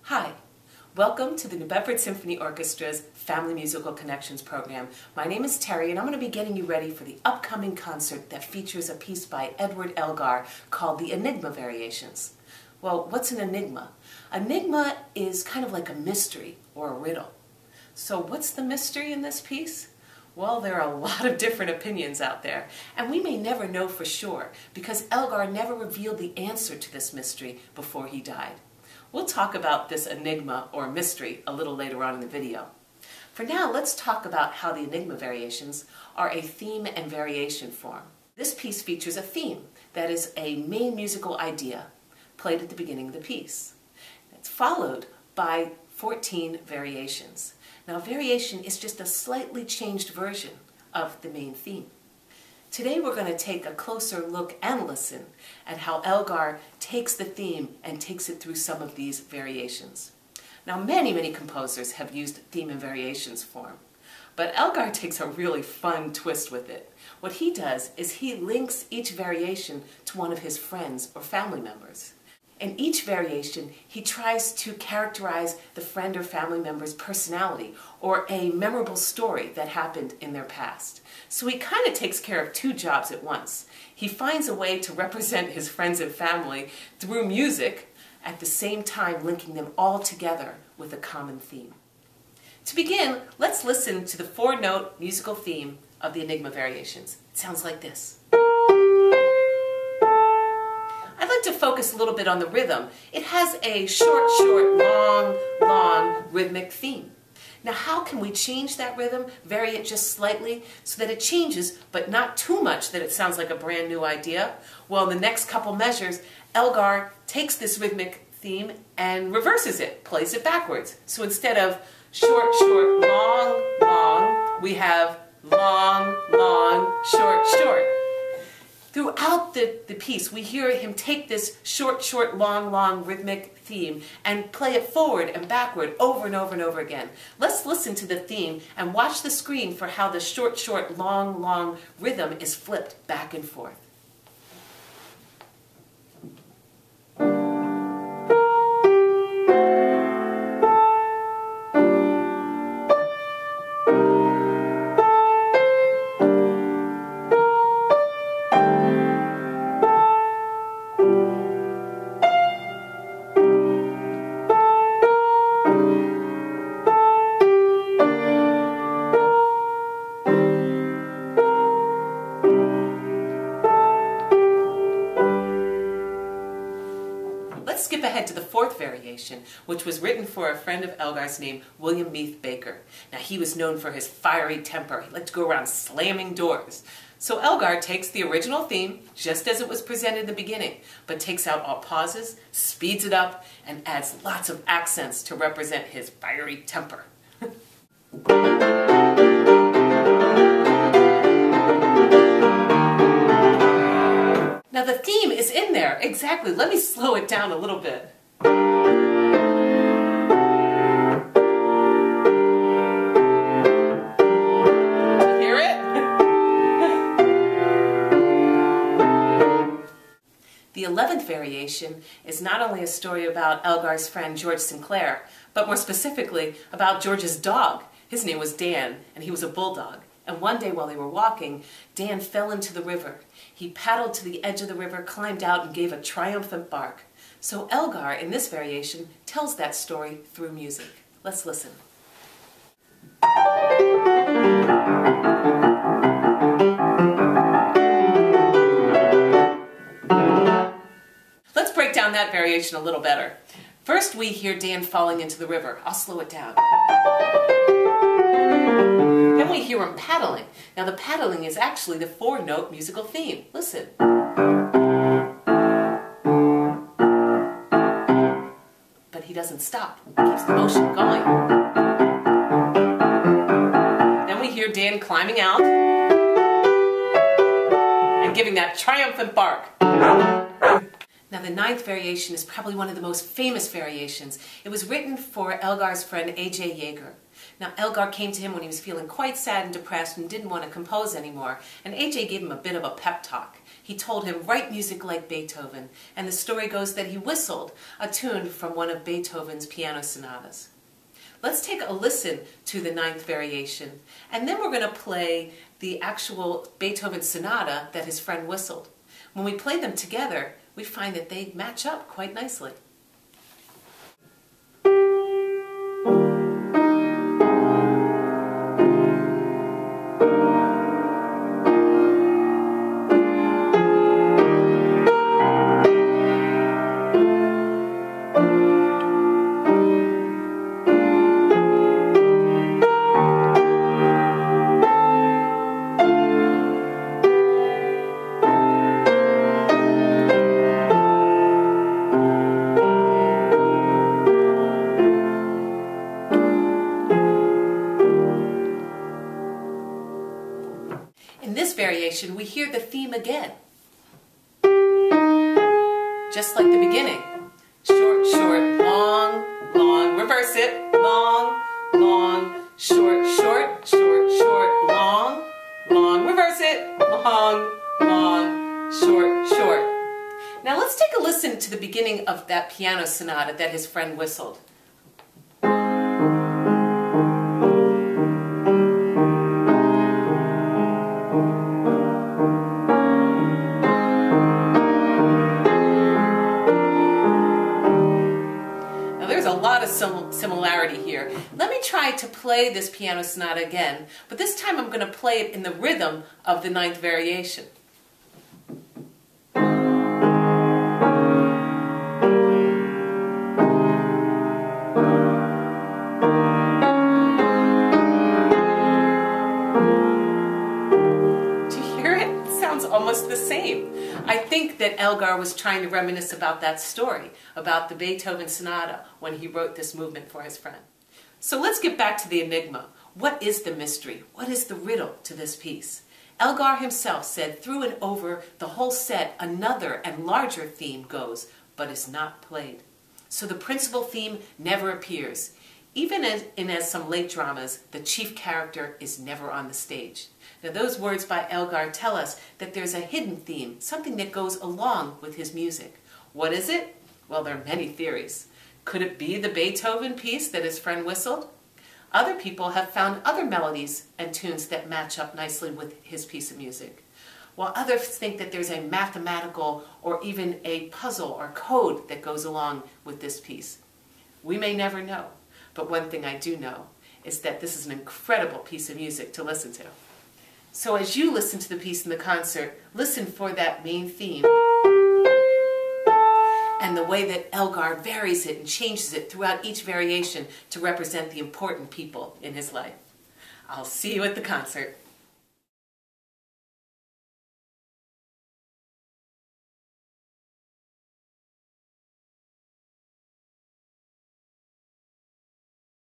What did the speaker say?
Hi, welcome to the New Bedford Symphony Orchestra's Family Musical Connections program. My name is Terry and I'm going to be getting you ready for the upcoming concert that features a piece by Elgar called the Enigma Variations. Well, what's an enigma? Enigma is kind of like a mystery or a riddle. So what's the mystery in this piece? Well, there are a lot of different opinions out there, and we may never know for sure because Elgar never revealed the answer to this mystery before he died. We'll talk about this enigma or mystery a little later on in the video. For now, let's talk about how the Enigma Variations are a theme and variation form. This piece features a theme that is a main musical idea played at the beginning of the piece. It's followed by 14 variations. Now, variation is just a slightly changed version of the main theme. Today we're going to take a closer look and listen at how Elgar takes the theme and takes it through some of these variations. Now, many composers have used theme and variations form, but Elgar takes a really fun twist with it. What he does is he links each variation to one of his friends or family members. In each variation, he tries to characterize the friend or family member's personality or a memorable story that happened in their past. So he kind of takes care of two jobs at once. He finds a way to represent his friends and family through music, at the same time linking them all together with a common theme. To begin, let's listen to the four-note musical theme of the Enigma Variations. It sounds like this. I'd like to focus a little bit on the rhythm. It has a short, long rhythmic theme. Now, how can we change that rhythm, vary it just slightly so that it changes, but not too much that it sounds like a brand new idea? Well, in the next couple measures, Elgar takes this rhythmic theme and reverses it, plays it backwards. So instead of short, long, we have long, short. Throughout the piece, we hear him take this short, long rhythmic theme and play it forward and backward over and over again. Let's listen to the theme and watch the screen for how the short, long rhythm is flipped back and forth. Let's skip ahead to the fourth variation, which was written for a friend of Elgar's named William Meath Baker. Now, he was known for his fiery temper. He liked to go around slamming doors. So Elgar takes the original theme, just as it was presented in the beginning, but takes out all pauses, speeds it up, and adds lots of accents to represent his fiery temper. Now the theme is in there, exactly. Let me slow it down a little bit. Hear it? The 11th variation is not only a story about Elgar's friend George Sinclair, but more specifically about George's dog. His name was Dan, and he was a bulldog. And one day while they were walking, Dan fell into the river. He paddled to the edge of the river, climbed out, and gave a triumphant bark. So Elgar, in this variation, tells that story through music. Let's listen. Let's break down that variation a little better. First, we hear Dan falling into the river. I'll slow it down. Then we hear him paddling. Now the paddling is actually the four-note musical theme. Listen. But he doesn't stop. He keeps the motion going. Then we hear Dan climbing out and giving that triumphant bark. Now the 9th variation is probably one of the most famous variations. It was written for Elgar's friend A.J. Yeager. Now, Elgar came to him when he was feeling quite sad and depressed and didn't want to compose anymore, and AJ gave him a bit of a pep talk. He told him, write music like Beethoven, and the story goes that he whistled a tune from one of Beethoven's piano sonatas. Let's take a listen to the Ninth Variation, and then we're going to play the actual Beethoven sonata that his friend whistled. When we play them together, we find that they match up quite nicely. In this variation, we hear the theme again. Just like the beginning. Short, short, long, long. Reverse it. Long, long, short, short, short, short, long, long. Reverse it. Long, long, short, short. Now let's take a listen to the beginning of that piano sonata that his friend whistled. Similarity here. Let me try to play this piano sonata again, but this time I'm going to play it in the rhythm of the Ninth Variation. Do you hear it? It sounds almost the same. I think that Elgar was trying to reminisce about that story, about the Beethoven sonata when he wrote this movement for his friend. So let's get back to the enigma. What is the mystery? What is the riddle to this piece? Elgar himself said through and over the whole set, another and larger theme goes, but is not played. So the principal theme never appears. Even as some late dramas, the chief character is never on the stage. Now those words by Elgar tell us that there's a hidden theme, something that goes along with his music. What is it? Well, there are many theories. Could it be the Beethoven piece that his friend whistled? Other people have found other melodies and tunes that match up nicely with his piece of music, while others think that there's a mathematical or even a puzzle or code that goes along with this piece. We may never know, but one thing I do know is that this is an incredible piece of music to listen to. So as you listen to the piece in the concert, listen for that main theme and the way that Elgar varies it and changes it throughout each variation to represent the important people in his life. I'll see you at the concert.